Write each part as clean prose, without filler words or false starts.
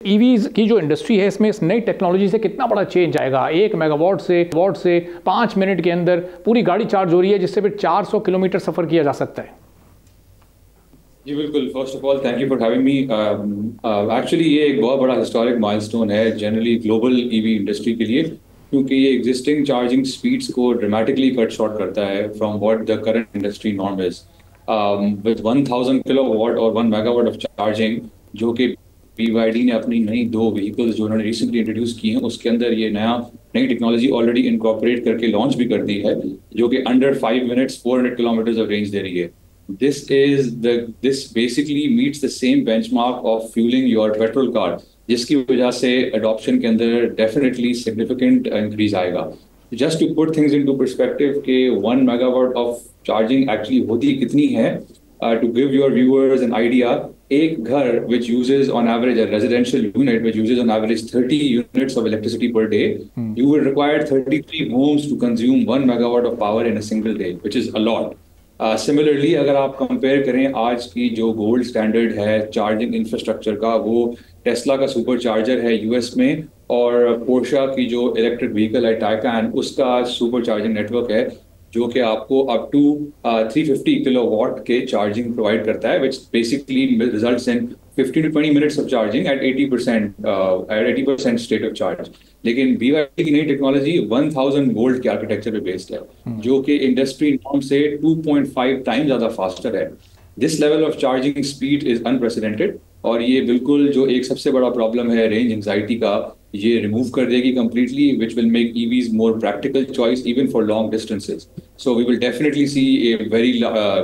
EVs की जो industry है इसमें इस नई टेक्नोलॉजी से कितना बड़ा चेंज आएगा। 1 मेगावाट से 5 मिनट के अंदर पूरी गाड़ी चार्ज हो रही है, जिससे फिर 400 किलोमीटर सफर किया जा सकता है। जी बिल्कुल। First of all thank you for having me. Actually ये एक बहुत बड़ा हिस्टोरिक माइलस्टोन है जनरली ग्लोबल ईवी इंडस्ट्री के लिए, क्योंकि ये एग्जिस्टिंग चार्जिंग स्पीड्स को ड्रामेटिकली कट शॉर्ट करता है from what the current industry norm is. With 1000 kilowatt और 1 मेगावाट ऑफ चार्जिंग, जो कि BYD ने अपनी नई 2 व्हीकल्स जो उन्होंने रिसेंटली इंट्रोड्यूस की हैं उसके अंदर ये नई टेक्नोलॉजी ऑलरेडी इनकॉर्पोरेट करके लॉन्च भी कर दी है, जो कि under 5 minutes 400 kilometre of range दे रही है। This basically meets the same benchmark of fueling your petrol car, जिसकी वजह से adoption के अंदर definitely significant increase आएगा। Just to put things into perspective कि 1 megawatt of charging actually होती कितनी है, to give your viewers an idea, एक घर which uses on average a residential unit which uses on average 30 units of electricity per day, you will require 33 homes to consume 1 megawatt of power in a single day, which is a lot. Similarly अगर आप compare करें आज की जो gold standard है charging infrastructure का, वो Tesla का सुपर चार्जर है यूएस में, और पोर्शा की जो इलेक्ट्रिक व्हीकल है टाइकान, उसका सुपर चार्जिंग नेटवर्क है, जो कि आपको अप टू 350 किलोवाट के चार्जिंग प्रोवाइड करता है, which basically results in 15 to 20 minutes of charging at 80% state of charge. लेकिन BYD की नई टेक्नोलॉजी 1000 वोल्ट के आर्किटेक्चर पे बेस्ड है, जो कि इंडस्ट्री नॉर्म से 2.5 टाइम ज्यादा फास्टर है। This level of charging speed is unprecedented, और ये बिल्कुल जो एक सबसे बड़ा प्रॉब्लम है रेंज एंजाइटी का, ये रिमूव कर देगी completely, which will make EVs more practical choice even for long distances. So we will definitely see a very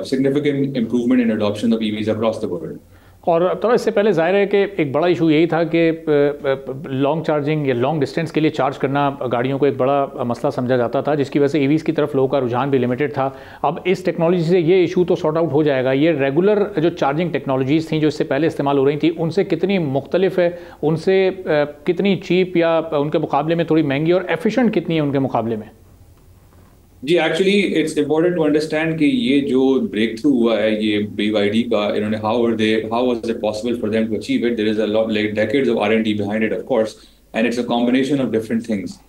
significant improvement in adoption of EVs across the world. और तो इससे पहले जाहिर है कि एक बड़ा इशू यही था कि लॉन्ग चार्जिंग या लॉन्ग डिस्टेंस के लिए चार्ज करना गाड़ियों को एक बड़ा मसला समझा जाता था, जिसकी वजह से EVs की तरफ लोगों का रुझान भी लिमिटेड था। अब इस टेक्नोलॉजी से ये इशू तो सॉर्ट आउट हो जाएगा। ये रेगुलर जो चार्जिंग टेक्नोलॉजीज़ थी जो इससे पहले इस्तेमाल हो रही थी, उनसे कितनी मुख्तलिफ है, उनसे कितनी चीप या उनके मुकाबले में थोड़ी महंगी, और एफिशिएंट कितनी है उनके मुकाबले में? जी actually it's important to understand कि ये जो ब्रेक थ्रू हुआ है ये BYD का, इन्होंने how was it possible for them to achieve it. There is a lot like decades of R&D behind it of course, and it's a combination of different things.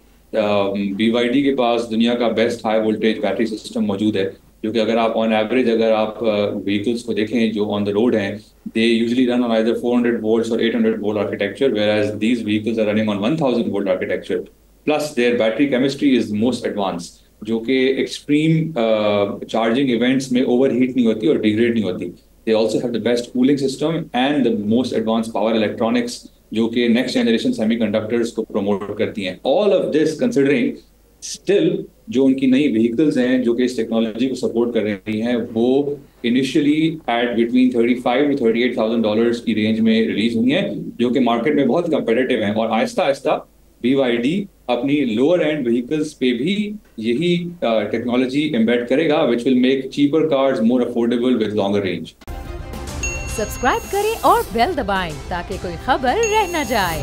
BYD के पास दुनिया का best high voltage battery system मौजूद है, जो कि अगर आप ऑन एवरेज अगर आप व्हीकल्स को देखें जो ऑन द रोड हैं, they usually run on either 400 volts और 800 volt architecture, whereas these vehicles are running on 1000 volt architecture, plus their battery chemistry is most advance, जो कि एक्सट्रीम चार्जिंग इवेंट्स में overheat नहीं होती और degrade नहीं होती। They also have the best cooling system and the most advance power electronics, जो कि नेक्स्ट जनरेशन सेमीकंडक्टर्स को प्रमोट करती हैं। All of this considering, still जो उनकी नई व्हीकल्स हैं जो कि इस टेक्नोलॉजी को सपोर्ट कर रही हैं, वो इनिशियली एट बिटवीन $35,000 to $38,000 की रेंज में रिलीज हुई हैं, जो कि मार्केट में बहुत कंपेटिटिव हैं। और आहिस्ता आहिस्ता BYD अपनी लोअर एंड व्हीकल्स पे भी यही टेक्नोलॉजी एम्बेड करेगा, विच will make cheaper cars more affordable with longer range. Subscribe करें और बेल दबाएं ताकि कोई खबर रह न जाए।